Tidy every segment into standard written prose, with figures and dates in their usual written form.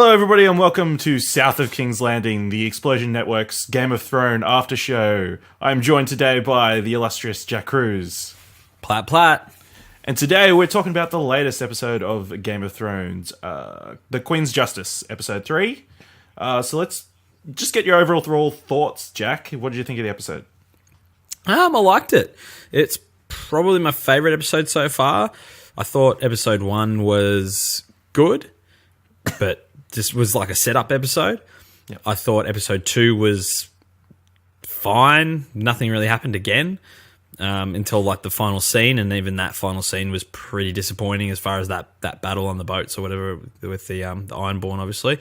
Hello, everybody, and welcome to South of King's Landing, the Explosion Network's Game of Thrones Aftershow. I'm joined today by the illustrious Jack Cruz. Plat plat. And today we're talking about the latest episode of Game of Thrones, The Queen's Justice, Episode 3. So let's just get your overall thoughts, Jack. What did you think of the episode? I liked it. It's probably my favourite episode so far. I thought Episode 1 was good, but just was like a setup episode. Yep. I thought Episode 2 was fine. Nothing really happened again until like the final scene, and even that final scene was pretty disappointing as far as that battle on the boats or whatever with the Ironborn, obviously.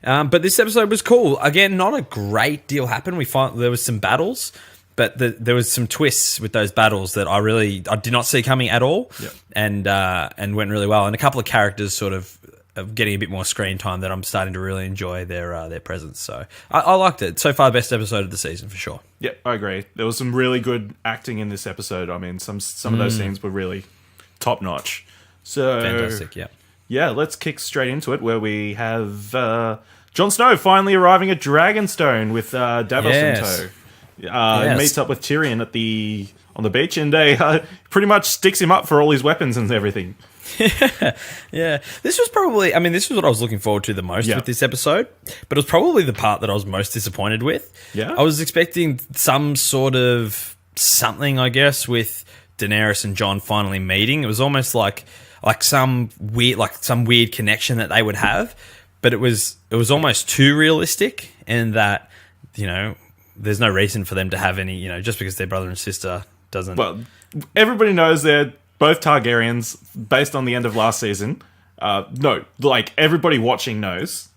But this episode was cool. Again, not a great deal happened. There was some battles, but there was some twists with those battles that I did not see coming at all, yep. and went really well. And a couple of characters sort of getting a bit more screen time that I'm starting to really enjoy their presence. So I liked it. So far, the best episode of the season for sure. Yeah, I agree. There was some really good acting in this episode. I mean, some of those scenes were really top notch. So Fantastic, yeah. Yeah, let's kick straight into it, where we have Jon Snow finally arriving at Dragonstone with Davos in tow. He meets up with Tyrion on the beach, and pretty much sticks him up for all his weapons and everything. Yeah. This was what I was looking forward to the most with this episode, but it was probably the part that I was most disappointed with. Yeah. I was expecting some sort of something, I guess, with Daenerys and Jon finally meeting. It was almost like some weird connection that they would have, but it was almost too realistic, in that, there's no reason for them to have any, just because they're brother and sister doesn't. Well, everybody knows they're both Targaryens based on the end of last season. Everybody watching knows.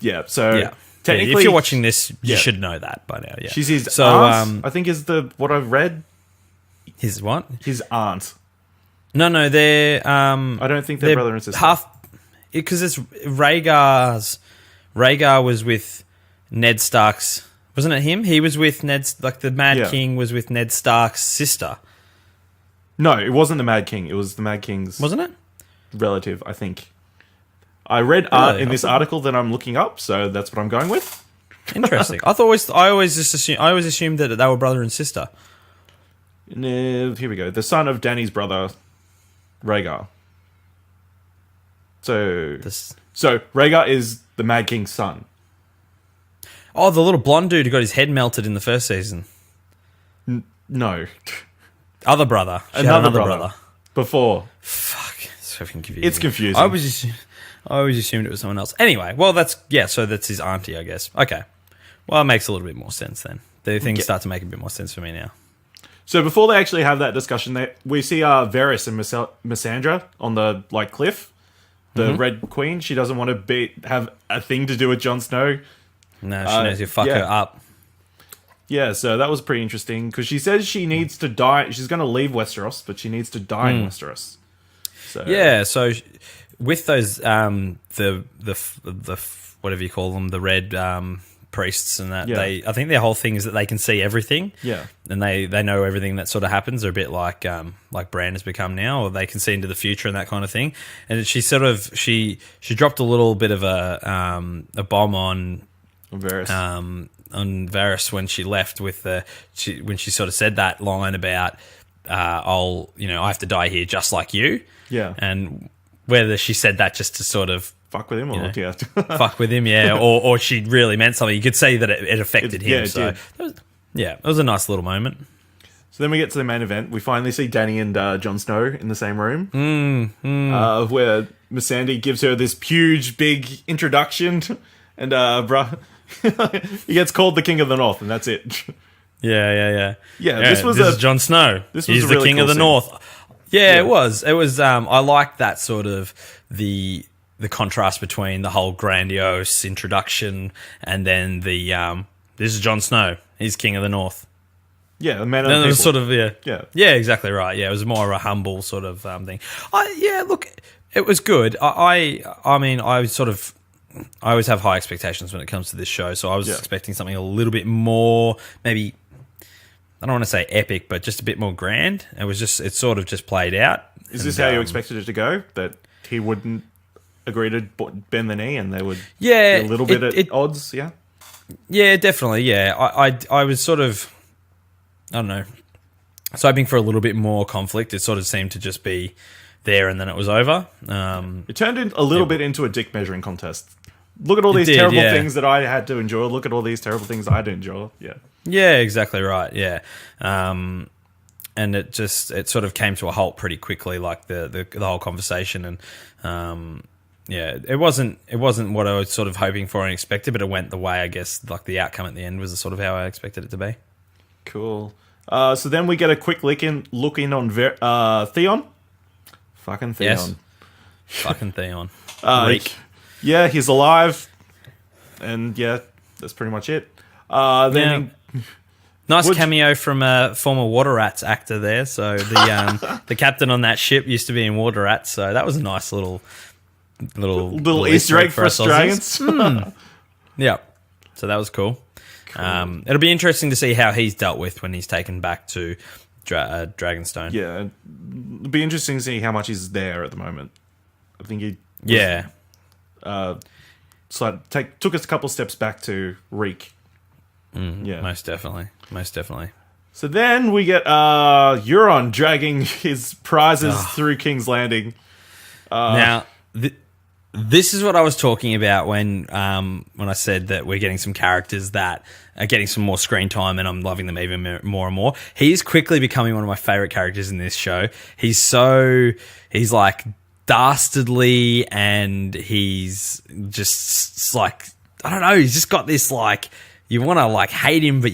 Yeah, so technically, if you're watching this, you should know that by now. Yeah, she's his aunt, I think is what I've read. His what? His aunt. No, they're. I don't think they're brother and sister. Because it's Rhaegar was with Ned Stark's. Wasn't it him? He was with Ned's. The Mad King was with Ned Stark's sister. No, it wasn't the Mad King. It was the Mad King's... Wasn't it? ...relative, I think. I read art in this article that I'm looking up, so that's what I'm going with. Interesting. I always assumed that they were brother and sister. Here we go. The son of Dany's brother, Rhaegar. So Rhaegar is the Mad King's son. Oh, the little blonde dude who got his head melted in the first season. No. Other brother. Another brother. Before. Fuck. It's fucking confusing. It's confusing. I always assumed it was someone else. Anyway, well, so that's his auntie, I guess. Okay. Well, it makes a little bit more sense then. The things start to make a bit more sense for me now. So before they actually have that discussion, we see Varys and Missandra on the cliff. The Red Queen. She doesn't want to have a thing to do with Jon Snow. No, she knows you fuck her up. Yeah, so that was pretty interesting, because she says she needs to die. She's going to leave Westeros, but she needs to die in Westeros. So yeah, so with those the whatever you call them, the red priests and that, I think their whole thing is that they can see everything. Yeah, and they know everything that sort of happens. They're a bit like Bran has become now, or they can see into the future and that kind of thing. And she she dropped a little bit of a bomb on Varys. On Varys when she left when she sort of said that line about I have to die here just like you. Yeah. And whether she said that just to sort of fuck with him or fuck with him, or she really meant something. You could see that it affected him. It was a nice little moment. So then we get to the main event. We finally see Dany and Jon Snow in the same room, where Missandei gives her this huge, big introduction, and he gets called the King of the North, and that's it. Yeah. This is Jon Snow. He's the King of the North. Yeah, it was. It was. I liked that sort of the contrast between the whole grandiose introduction and then the this is Jon Snow. He's King of the North. Yeah, the man of the people. It was sort of yeah, exactly right. Yeah, it was more of a humble sort of thing. Look, it was good. I always have high expectations when it comes to this show, so I was expecting something a little bit more, maybe, I don't want to say epic, but just a bit more grand. It sort of just played out. Is this how you expected it to go? That he wouldn't agree to bend the knee, and they would Yeah, be a little bit at odds. Yeah, yeah, definitely. Yeah, I was sort of, I don't know, I was hoping for a little bit more conflict. It sort of seemed to just be there, and then it was over. It turned a little bit into a dick measuring contest. Look at all these terrible things that I had to endure. Look at all these terrible things I had to endure. Yeah. Yeah, exactly right. Yeah. And it sort of came to a halt pretty quickly, like the whole conversation. And it wasn't what I was sort of hoping for and expected, but it went the way, I guess, like the outcome at the end was sort of how I expected it to be. Cool. So then we get a quick look in on Theon. Fucking Theon. Yes. Fucking Theon. Reek. Yeah, he's alive. And yeah, that's pretty much it. Nice cameo from a former Water Rats actor there. So the captain on that ship used to be in Water Rats. So that was a nice little Easter egg for us dragons. Yeah. So that was cool. It'll be interesting to see how he's dealt with when he's taken back to Dragonstone. Yeah, it'll be interesting to see how much he's there at the moment. I think he took us a couple steps back to Reek. Yeah, most definitely. So then we get Euron dragging his prizes through King's Landing. Now, this is what I was talking about when I said that we're getting some characters that are getting some more screen time, and I'm loving them even more and more. He's quickly becoming one of my favorite characters in this show. He's like dastardly, and he's just like, I don't know, he's just got this like, you want to like hate him, but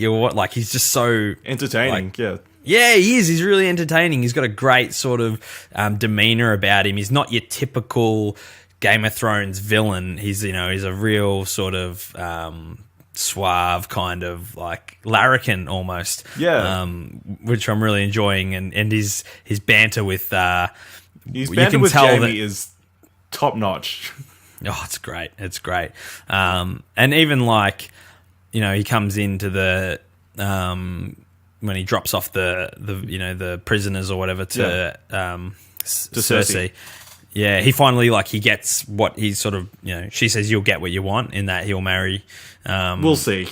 he's just so entertaining. Yeah, he is. He's really entertaining. He's got a great sort of demeanor about him. He's not your typical Game of Thrones villain. He's a real sort of suave kind of like larrikin almost. Yeah. Which I'm really enjoying, and his banter with his banter with Jaime is top notch. Oh, it's great. It's great. And even like, he comes into the when he drops off the prisoners or whatever to Cersei. Yeah, he finally he gets what he's sort of, she says you'll get what you want in that he'll marry. We'll see.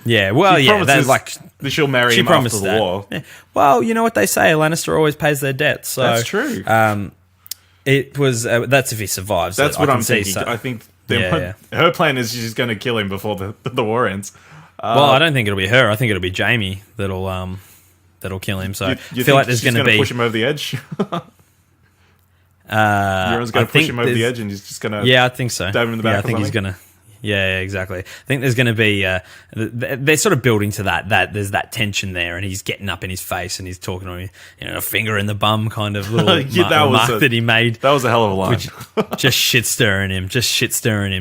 Yeah, well, that she'll marry him after the war. Yeah. Well, you know what they say, Lannister always pays their debts. So, that's true. It was that's if he survives. That's what I'm thinking. I think her plan is she's going to kill him before the war ends. Well, I don't think it'll be her. I think it'll be Jaime that'll kill him. So you I feel like there's going to be push him over the edge. Euron's going to push him over the edge, and he's just going to. Yeah, I think so. Stab him in the back. Yeah, I think he's going to. Yeah, exactly. I think there's going to be. They're sort of building to that there's that tension there, and he's getting up in his face, and he's talking to him, a finger in the bum kind of little remark that he made. That was a hell of a line. Just shit stirring him.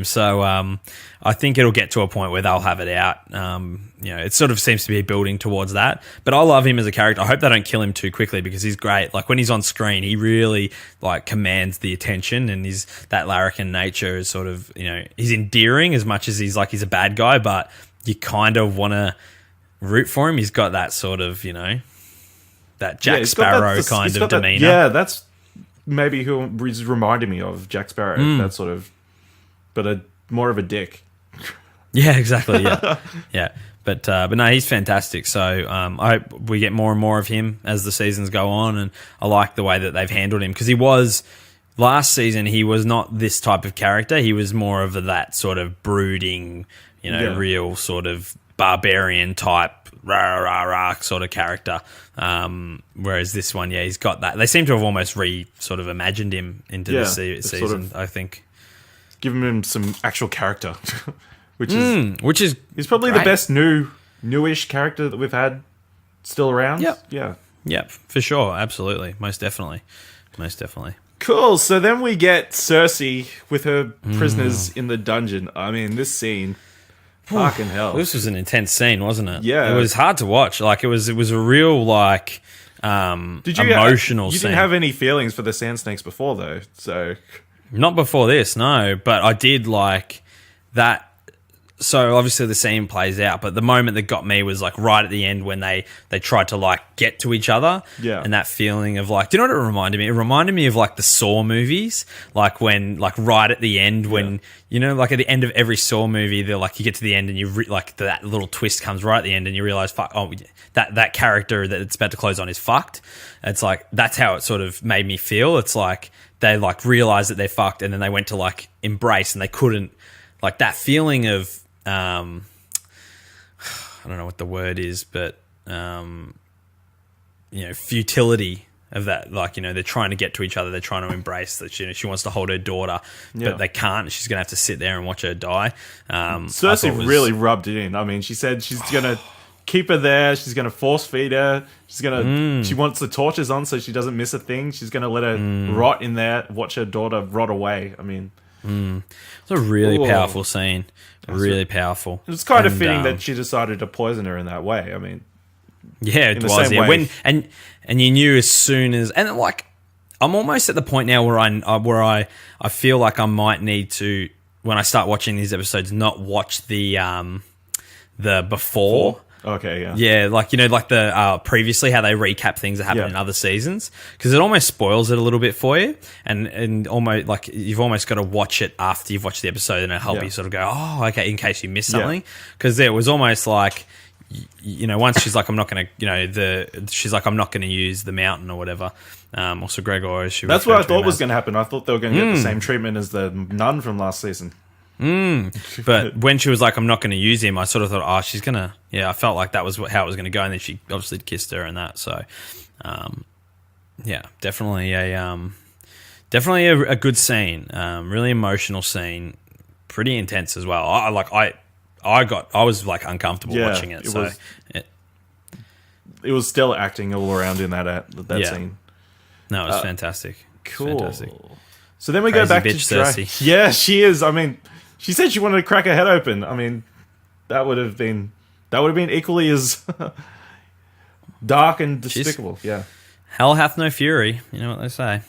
So I think it'll get to a point where they'll have it out. It sort of seems to be building towards that. But I love him as a character. I hope they don't kill him too quickly because he's great. Like when he's on screen, he really commands the attention, and that larrikin nature is sort of, he's endearing as much as he's a bad guy, but you kind of want to root for him. He's got that sort of, that Jack Sparrow kind of demeanor. Yeah, that's maybe who he's reminding me of, Jack Sparrow. That sort of, but more of a dick. Yeah, exactly. Yeah, yeah. But no, he's fantastic. So I hope we get more and more of him as the seasons go on, and I like the way that they've handled him because he was last season. He was not this type of character. He was more of that sort of brooding, real sort of barbarian type rah rah rah sort of character. Whereas this one, he's got that. They seem to have almost sort of imagined him into this season. Sort of, I think, giving him some actual character. Which is he's probably great. The best newish character that we've had still around. Yep, for sure, absolutely, most definitely. Cool. So then we get Cersei with her prisoners in the dungeon. I mean, this scene, fucking hell. This was an intense scene, wasn't it? Yeah, it was hard to watch. Like it was a real emotional scene. You didn't have any feelings for the Sand Snakes before, though. So not before this, no. But I did like that. so obviously the scene plays out, but the moment that got me was like right at the end when they tried to like get to each other. Yeah. And that feeling of like, do you know what it reminded me? It reminded me of like the Saw movies, like when, like right at the end when, you know, like at the end of every Saw movie, they're like, you get to the end and you like that little twist comes right at the end and you realize, fuck, oh, that character that it's about to close on is fucked. It's like, that's how it sort of made me feel. It's like they like realized that they're fucked and then they went to like embrace and they couldn't, like that feeling of, I don't know what the word is, but you know, futility of that. Like, you know, they're trying to get to each other, they're trying to embrace that. You know, she wants to hold her daughter, but they can't. She's gonna have to sit there and watch her die. Cersei really rubbed it in. I mean, she said she's gonna keep her there. She's gonna force feed her. She's gonna. She wants the torches on so she doesn't miss a thing. She's gonna let her rot in there, watch her daughter rot away. I mean, it's a really powerful scene. Really powerful. It's kind of fitting that she decided to poison her in that way. I mean, yeah, it was. Yeah, when and you knew as soon as, and like, I'm almost at the point now where I feel like I might need to, when I start watching these episodes, not watch the before. Okay, yeah. Yeah, like, you know, like the previously how they recap things that happen in other seasons, because it almost spoils it a little bit for you, and almost like you've almost got to watch it after you've watched the episode, and it'll help you sort of go, oh, okay, in case you missed something, because it was almost like, you know, once she's like, I'm not going to, you know, she's like, I'm not going to use the mountain or whatever. Also, Gregor, that's what I thought was going to happen. I thought they were going to get the same treatment as the nun from last season. But when she was like, I'm not going to use him, I sort of thought, oh, she's going to, I felt like that was how it was going to go. And then she obviously kissed her and that. So, definitely a good scene. Really emotional scene. Pretty intense as well. I was like uncomfortable watching it. It was still acting all around in that scene. No, it was fantastic. Cool. Fantastic. So then we Crazy go back to Cersei. Yeah, she is. I mean, she said she wanted to crack her head open. I mean, that would have been equally as dark and despicable. Hell hath no fury. You know what they say.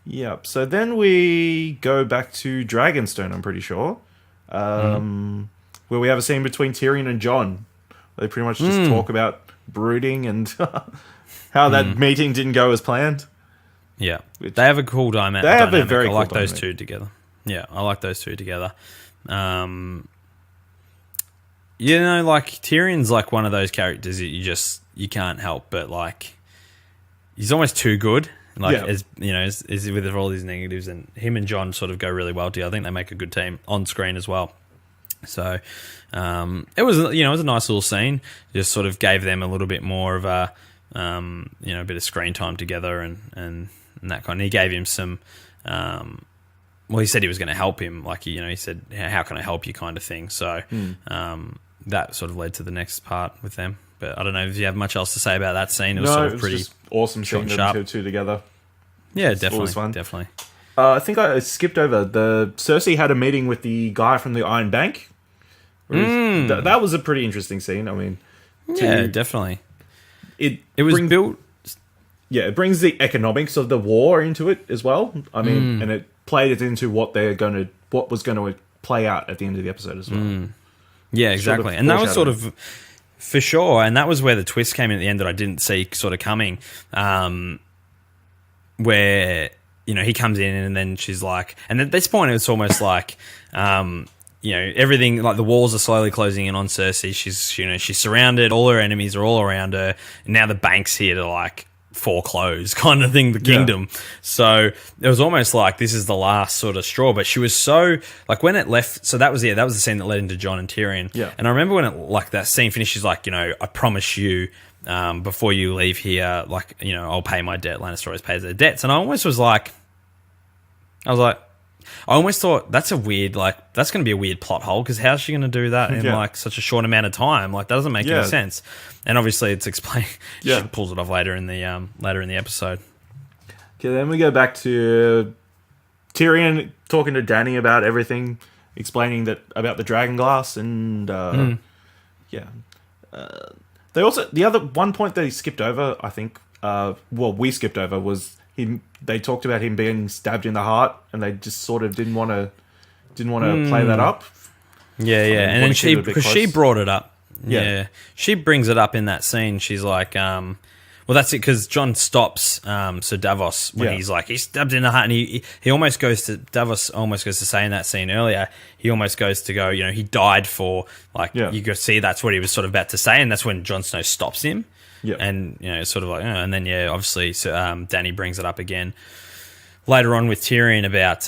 Yep. So then we go back to Dragonstone, I'm pretty sure, where we have a scene between Tyrion and Jon. They pretty much just talk about brooding and how that meeting didn't go as planned. Yeah, they have a cool dynamic. They have a very I cool like dynamic. those two together. Yeah, I like those two together. You know, like Tyrion's like one of those characters that you can't help but like, he's almost too good. Like, as you know, as with all these negatives, and him and Jon sort of go really well together. I think they make a good team on screen as well. So it was a nice little scene. Just sort of gave them a little bit more of a a bit of screen time together and that kind. He gave him some. Well, he said he was going to help him. Like, he said, "How can I help you?" kind of thing. So that sort of led to the next part with them. But I don't know if you have much else to say about that scene. It was sort of pretty just awesome seeing the two together. Yeah, It's definitely, always fun. definitely. I think I skipped over the Cersei had a meeting with the guy from the Iron Bank. That was a pretty interesting scene. I mean, Yeah, definitely. it was built. Yeah, it brings the economics of the war into it as well. I mean, and it played it into what was going to play out at the end of the episode as well. Yeah, exactly. Sort of And that was sort of for sure. And that was where the twist came in at the end that I didn't see sort of coming. Where he comes in and then she's like, and at this point it's almost like, everything, like the walls are slowly closing in on Cersei. She's surrounded. All her enemies are all around her. And now the bank's here to like foreclose kind of thing, the kingdom. So it was almost like this is the last sort of straw. But she was so like when it left. So that was the scene that led into Jon and Tyrion. Yeah. And I remember when that scene finished. She's like, I promise you, before you leave here, like I'll pay my debt. Lannister always pays their debts. And I almost thought that's a weird, like, that's going to be a weird plot hole because how's she going to do that in like such a short amount of time? Like, that doesn't make any sense. And obviously, it's explained. She pulls it off later in the episode. Okay, then we go back to Tyrion talking to Dany about everything, explaining about the dragon glass, and they also the other one point that he skipped over, I think. We skipped over was. They talked about him being stabbed in the heart, and they just sort of didn't want to play that up. Yeah. And then because she brought it up. Yeah. She brings it up in that scene. She's like, well, that's it, because John stops Sir Davos when he's like, he stabbed in the heart, and he almost goes to, Davos almost goes to say in that scene earlier, he almost goes to go, he died for, like, you go see, that's what he was sort of about to say, and that's when Jon Snow stops him. Yeah. And, sort of like, and then, obviously, so, Dany brings it up again later on with Tyrion about,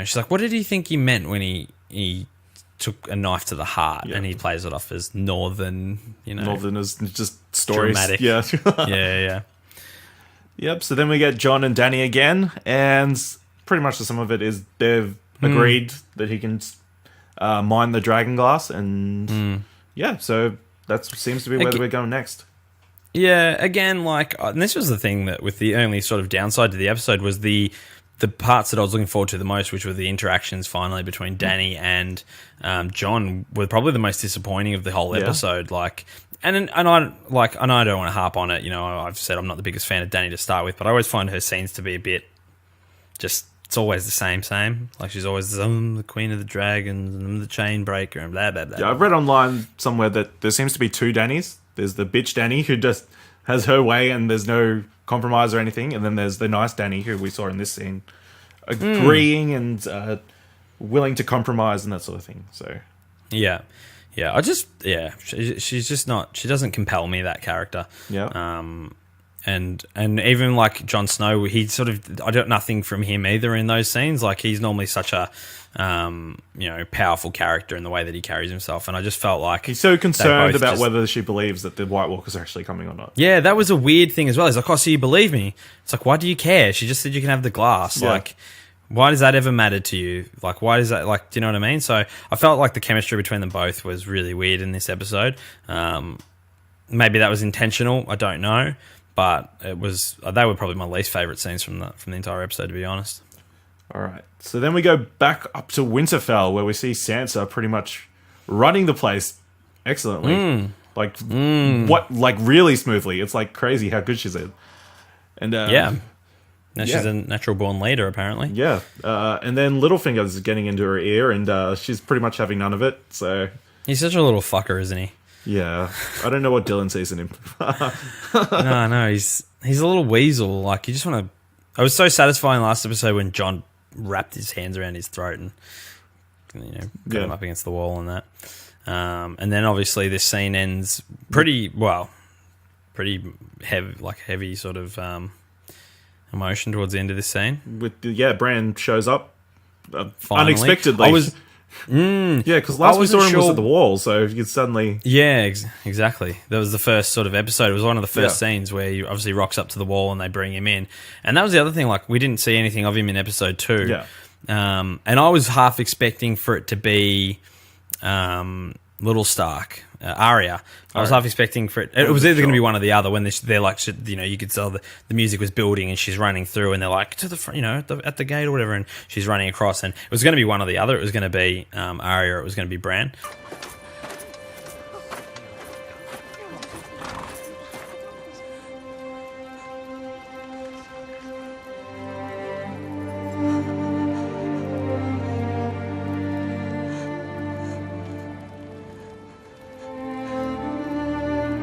she's like, what did he think he meant when he took a knife to the heart, and he plays it off as northern, Northerners, just stories. Dramatic. Yeah. Yeah. Yep, so then we get Jon and Dany again, and pretty much some of it is they've agreed that he can mine the dragon glass, and so that seems to be where we're going next. Yeah, again, like, and this was the thing that with the only sort of downside to the episode was the parts that I was looking forward to the most, which were the interactions finally between Dany and Jon, were probably the most disappointing of the whole episode. Like, and I don't want to harp on it. I've said I'm not the biggest fan of Dany to start with, but I always find her scenes to be a bit just. It's always the same. Like, she's always the queen of the dragons and the chain breaker and blah blah blah. Yeah, I've read online somewhere that there seems to be two Dannys. There's the bitch Dany who just has her way and there's no compromise or anything, and then there's the nice Dany who we saw in this scene, agreeing and willing to compromise and that sort of thing. So she's just not. She doesn't compel me, that character. Yeah. And even like Jon Snow, he sort of, I got nothing from him either in those scenes. Like, he's normally such a powerful character in the way that he carries himself, and I just felt like he's so concerned about whether she believes that the White Walkers are actually coming or not. Yeah, that was a weird thing as well. He's like, oh, so you believe me? It's like, why do you care? She just said you can have the glass. Yeah. Like, why does that ever matter to you? Like, why does that, like, do you know what I mean? So I felt like the chemistry between them both was really weird in this episode. Maybe that was intentional. I don't know. But they were probably my least favourite scenes from the entire episode, to be honest. All right. So then we go back up to Winterfell, where we see Sansa pretty much running the place excellently. Like really smoothly. It's like crazy how good she's at. And now she's a natural born leader, apparently. Yeah. And then Littlefinger's getting into her ear, and she's pretty much having none of it. So he's such a little fucker, isn't he? Yeah, I don't know what Dylan sees in him. No, he's a little weasel. Like, you just want to. I was so satisfying last episode when Jon wrapped his hands around his throat and got him up against the wall and that. And then obviously this scene ends pretty heavy sort of emotion towards the end of this scene. Bran shows up unexpectedly. Because last we saw him was at the wall, so you could suddenly... Yeah, exactly. That was the first sort of episode. It was one of the first scenes where he obviously rocks up to the wall and they bring him in. And that was the other thing, like, we didn't see anything of him in episode 2. Yeah. And I was half expecting for it to be Little Stark, Arya. I was half expecting for it. It was either going to be one or the other. When they're like, you could tell the music was building and she's running through, and they're like to the front, at the gate or whatever, and she's running across. And it was going to be one or the other. It was going to be Arya, or it was going to be Bran.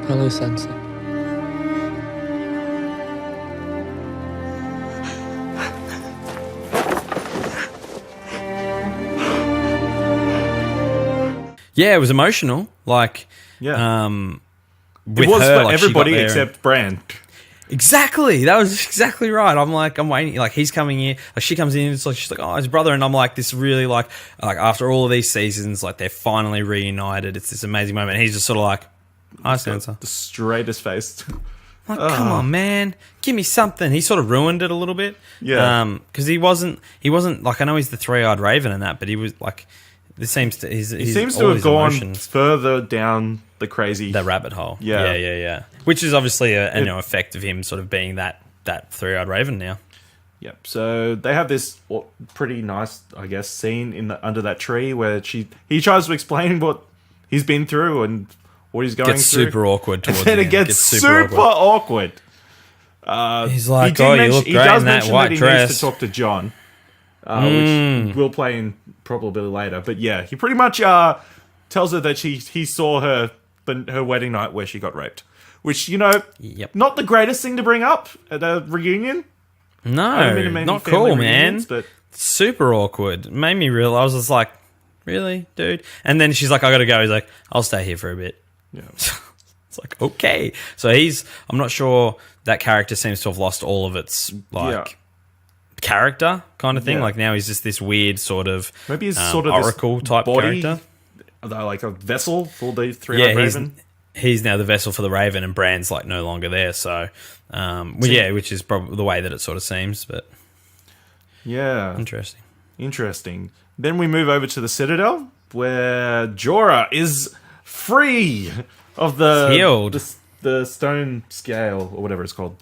Hello, Sansa. Yeah, it was emotional. Like, it was her, for like, everybody except Bran. Exactly. That was exactly right. I'm waiting. Like, he's coming in. Like, she comes in. It's like, she's like, oh, his brother. And I'm like, this really like after all of these seasons, like, they're finally reunited. It's this amazing moment. And he's just sort of like, hi, Sansa. The straightest face. Like, come on, man, give me something. He sort of ruined it a little bit. Yeah. Because he wasn't like, I know he's the three-eyed raven and that, but he was like, this seems to, he seems to have gone further down the crazy... That rabbit hole. Yeah. Which is obviously an effect of him sort of being that three-eyed raven now. Yep. So they have this pretty nice, I guess, scene under that tree where he tries to explain what he's been through and what he's going through. Gets super awkward towards the end. It gets super awkward. He's like, you look great in that white dress. He does mention that he needs to talk to Jon, which will play in probably later. But yeah, he pretty much tells her that he saw her wedding night where she got raped. Which, Yep. not the greatest thing to bring up at a reunion. No, not cool, man. But super awkward. Made me realize, I was just like, really, dude? And then she's like, I gotta go. He's like, I'll stay here for a bit. yeah. It's like, okay. So I'm not sure, that character seems to have lost all of its, character kind of thing. Yeah. Like now he's just this weird sort of Maybe he's sort of oracle this type body, character. like a vessel for the three-eyed raven. He's now the vessel for the Raven, and Bran's like no longer there. So, which is probably the way that it sort of seems. But yeah, interesting. Then we move over to the Citadel, where Jorah is free of healed. the stone scale or whatever it's called.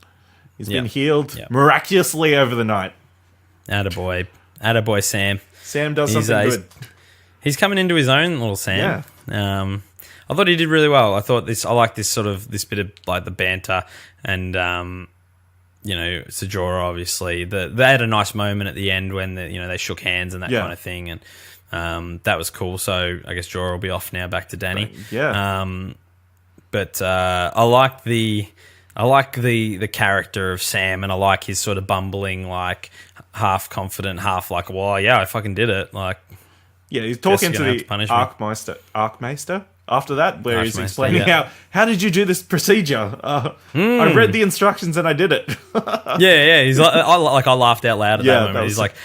He's been Yep. healed Yep. miraculously over the night. Attaboy, Sam. Sam does something good. He's coming into his own, little Sam. I thought he did really well. I like this bit of like the banter and Jorah obviously. They had a nice moment at the end when they shook hands and that kind of thing, and that was cool. So I guess Jorah will be off now back to Dany. But I like the character of Sam, and I like his sort of bumbling, like half confident, half like, well, yeah, I fucking did it. Like, yeah, he's talking to the Archmaester after that, where he's explaining how did you do this procedure? I read the instructions and I did it. yeah. He's like, I laughed out loud at that moment. He's like,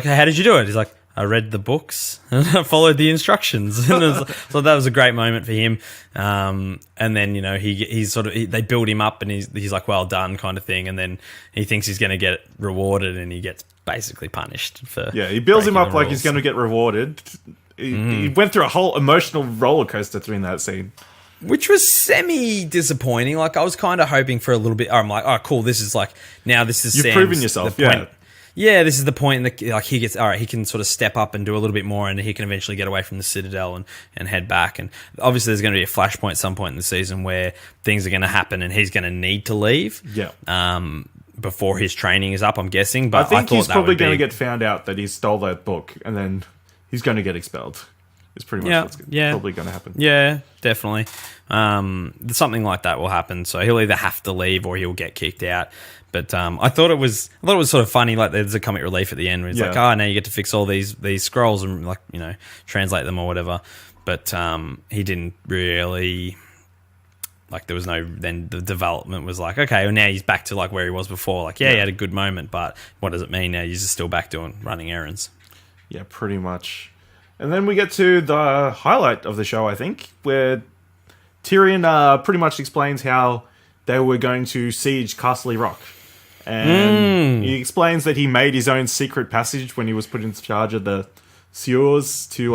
how did you do it? He's like, I read the books and I followed the instructions. And so that was a great moment for him. And then, they build him up and he's like, well done kind of thing. And then he thinks he's going to get rewarded and he gets basically punished for. Yeah, he builds him up like he's going to get rewarded. He went through a whole emotional roller coaster during that scene. Which was semi-disappointing. Like, I was kind of hoping for a little bit. I'm like, oh, cool, this is like, now this is You've proven yourself, Yeah, this is the point that like he gets, all right, he can sort of step up and do a little bit more and he can eventually get away from the Citadel and head back. And obviously there's going to be a flashpoint at some point in the season where things are going to happen and he's going to need to leave. Yeah. Before his training is up, I'm guessing. But I think he's probably going to get found out that he stole that book and then he's going to get expelled. It's pretty much what's probably going to happen. Yeah, definitely. Something like that will happen. So he'll either have to leave or he'll get kicked out. But I thought it was sort of funny. Like there's a comic relief at the end where it's like, now you get to fix all these scrolls and like translate them or whatever. But he didn't really. Like there was no. Then the development was like, okay, well now he's back to like where he was before. Like he had a good moment, but what does it mean now? He's just still back running errands. Yeah, pretty much. And then we get to the highlight of the show, I think, where Tyrion pretty much explains how they were going to siege Castle Rock. And he explains that he made his own secret passage when he was put in charge of the sewers to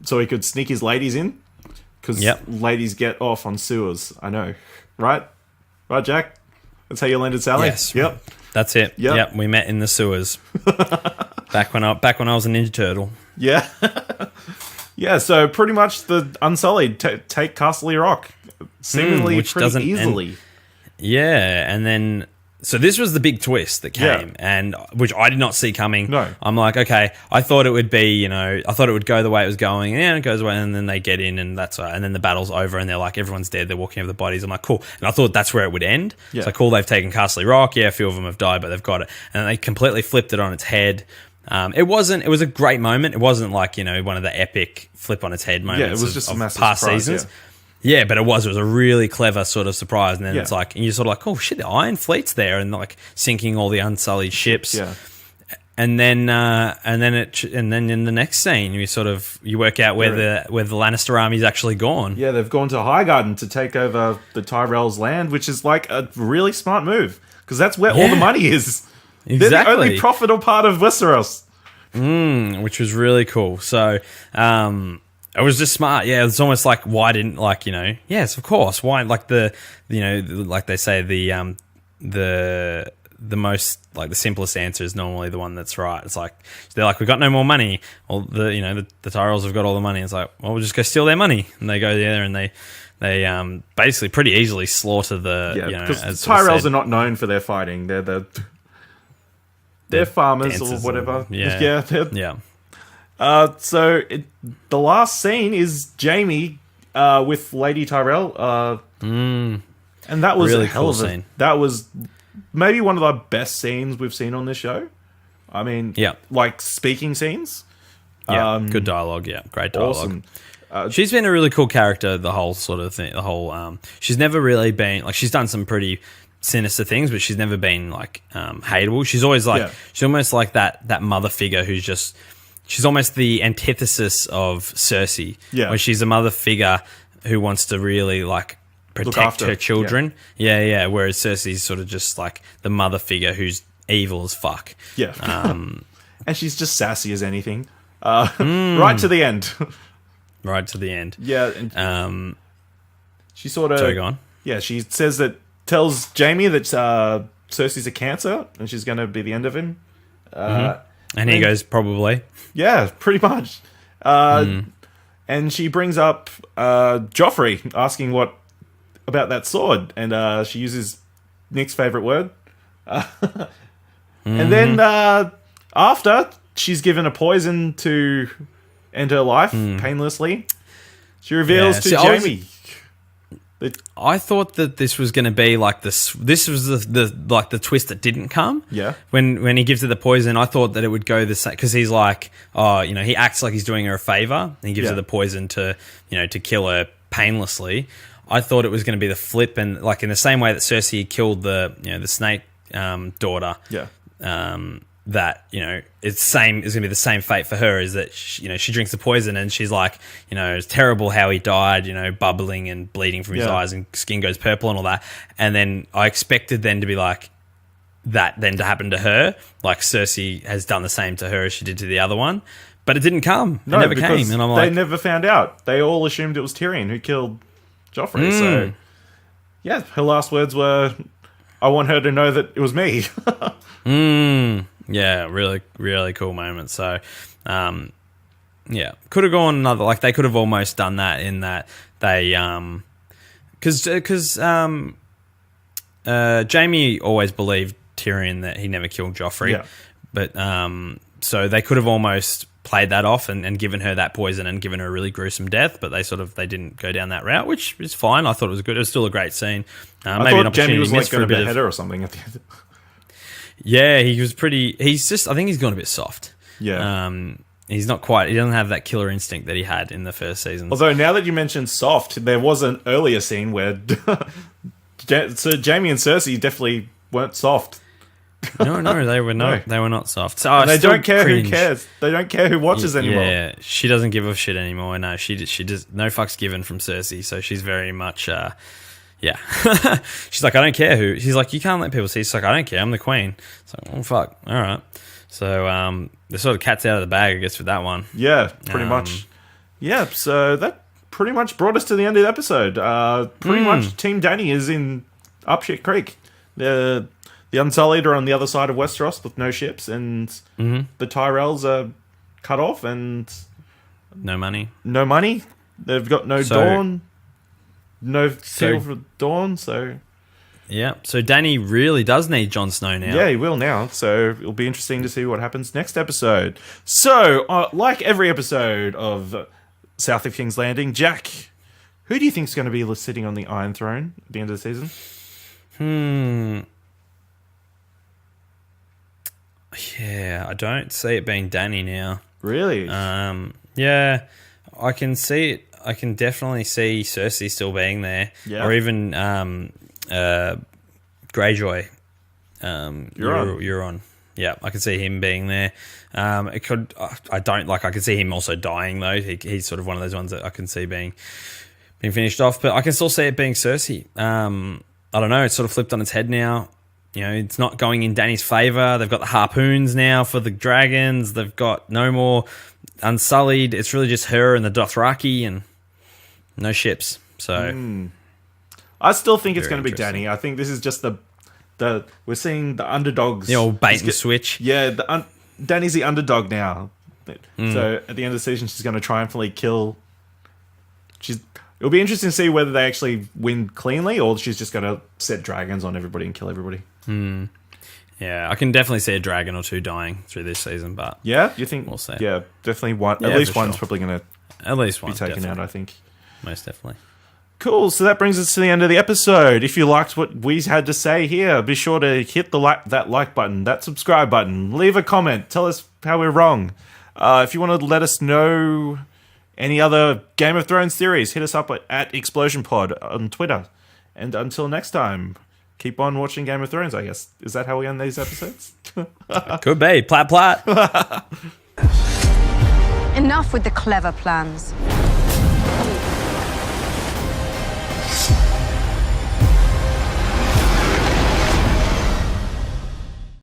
so he could sneak his ladies in. Because ladies get off on sewers, I know. Right, Jack? That's how you landed Sally? Yes. Yep. That's it. Yep. We met in the sewers. back when I was a Ninja Turtle. Yeah. Yeah, so pretty much the Unsullied take Castle Rock. Seemingly pretty easily. And then. So this was the big twist that came, and which I did not see coming. No. I'm like, okay, I thought it would be, I thought it would go the way it was going, and it goes away, and then they get in, and and then the battle's over, and they're like, everyone's dead, they're walking over the bodies. I'm like, cool. And I thought that's where it would end. Yeah. It's like, cool, they've taken Castle Rock, a few of them have died, but they've got it. And they completely flipped it on its head. It was a great moment. It wasn't like, one of the epic flip on its head moments it was just a massive past surprise, seasons. Yeah, but it was a really clever sort of surprise, and then it's like, and you're sort of like, oh shit, the Iron Fleet's there, and like sinking all the Unsullied ships. Yeah, and then in the next scene, you work out where the Lannister army's actually gone. Yeah, they've gone to Highgarden to take over the Tyrell's land, which is like a really smart move because that's where all the money is. Exactly, they're the only profitable part of Westeros. Which was really cool. So. It was just smart. Yeah, it's almost like, why didn't, yes, of course. Why, like like they say, the most, like the simplest answer is normally the one that's right. It's like, they're like, we've got no more money. Well, the Tyrells have got all the money. It's like, well, we'll just go steal their money. And they go there and they basically pretty easily slaughter because the Tyrells are not known for their fighting. They're farmers or whatever. Yeah. The last scene is Jamie with Lady Tyrell. And that was Really a hell cool of a scene. That was maybe one of the best scenes we've seen on this show. I mean, Yeah. like speaking scenes. Yeah, good dialogue. Yeah, great dialogue. Awesome. She's been a really cool character. The whole sort of thing. The whole. She's never really been like. She's done some pretty sinister things, but she's never been like hateable. She's always like. Yeah. She's almost like that mother figure who's just. She's almost the antithesis of Cersei. Yeah. Where she's a mother figure who wants to really like protect after, her children. Yeah. Whereas Cersei's sort of just like the mother figure who's evil as fuck. Yeah. And she's just sassy as anything. Right to the end. Right to the end. Yeah. And she sort of... Sorry, go on. Yeah, she tells Jamie that Cersei's a cancer and she's going to be the end of him. And he goes, probably. Yeah, pretty much. And she brings up Joffrey, asking about that sword. And she uses Nick's favourite word. And then after, she's given a poison to end her life painlessly. She reveals to Jamie. I thought that this was going to be like this. This was the twist that didn't come. Yeah. When he gives her the poison, I thought that it would go the same because he's like, he acts like he's doing her a favor and he gives her the poison to kill her painlessly. I thought it was going to be the flip and like in the same way that Cersei killed the snake daughter. Yeah. That it's going to be the same fate for her. Is that she drinks the poison and she's like it's terrible how he died. Bubbling and bleeding from his eyes and skin goes purple and all that. And then I expected then to be like that then to happen to her. Like Cersei has done the same to her as she did to the other one, but it didn't come. No, it never because came. And I'm like, they never found out. They all assumed it was Tyrion who killed Joffrey. So yeah, her last words were, "I want her to know that it was me." Yeah, really, really cool moment. So, could have gone another. Like they could have almost done that in that they, because Jamie always believed Tyrion that he never killed Joffrey, but so they could have almost played that off and given her that poison and given her a really gruesome death, but they didn't go down that route, which is fine. I thought it was good. It was still a great scene. I thought Jamie was like going to behead her or something at the end. Yeah, he was pretty. He's just. I think he's gone a bit soft. Yeah. He's not quite. He doesn't have that killer instinct that he had in the first season. Although now that you mentioned soft, there was an earlier scene where so Jamie and Cersei definitely weren't soft. No, they were not. They were not soft. So and they don't care who cares. They don't care who watches anymore. Yeah, she doesn't give a shit anymore. No, she does. No fucks given from Cersei. So she's very much. Yeah. She's like, I don't care who. She's like, you can't let people see. She's like, I don't care. I'm the queen. It's like, oh, fuck. All right. So the sort of cat's out of the bag, I guess, with that one. Yeah, pretty much. Yeah, so that pretty much brought us to the end of the episode. Pretty much Team Dany is in up shit creek. The Unsullied are on the other side of Westeros with no ships, and the Tyrells are cut off and... No money. No money. They've got no Dawn. No fuel for Dawn, so... Yeah, so Dany really does need Jon Snow now. Yeah, he will now, so it'll be interesting to see what happens next episode. So, like every episode of South of King's Landing, Jack, who do you think's going to be sitting on the Iron Throne at the end of the season? Yeah, I don't see it being Dany now. Really? Yeah, I can see it. I can definitely see Cersei still being there, or even Greyjoy. Euron. Yeah, I can see him being there. It could. I don't like. I can see him also dying though. He's sort of one of those ones that I can see being finished off. But I can still see it being Cersei. I don't know. It's sort of flipped on its head now. It's not going in Dany's favour. They've got the harpoons now for the dragons. They've got no more Unsullied. It's really just her and the Dothraki and no ships. So I still think it's going to be Dany. I think this is just the we're seeing the underdogs. The old bait and switch. Yeah, Dany's the underdog now. So at the end of the season, she's going to triumphantly kill. It'll be interesting to see whether they actually win cleanly or she's just going to set dragons on everybody and kill everybody. Yeah, I can definitely see a dragon or two dying through this season, but Yeah, you think? We'll see. Yeah, definitely one. Yeah, at least for one's sure. probably going to at least one be taken definitely. out, I think. Most definitely. Cool. So that brings us to the end of the episode. If you liked what we had to say here, be sure to hit that like button, that subscribe button, leave a comment, tell us how we're wrong. If you want to let us know any other Game of Thrones theories, hit us up at Explosion Pod on Twitter. And until next time, keep on watching Game of Thrones, I guess. Is that how we end these episodes? Could be. Plat plat. Enough with the clever plans.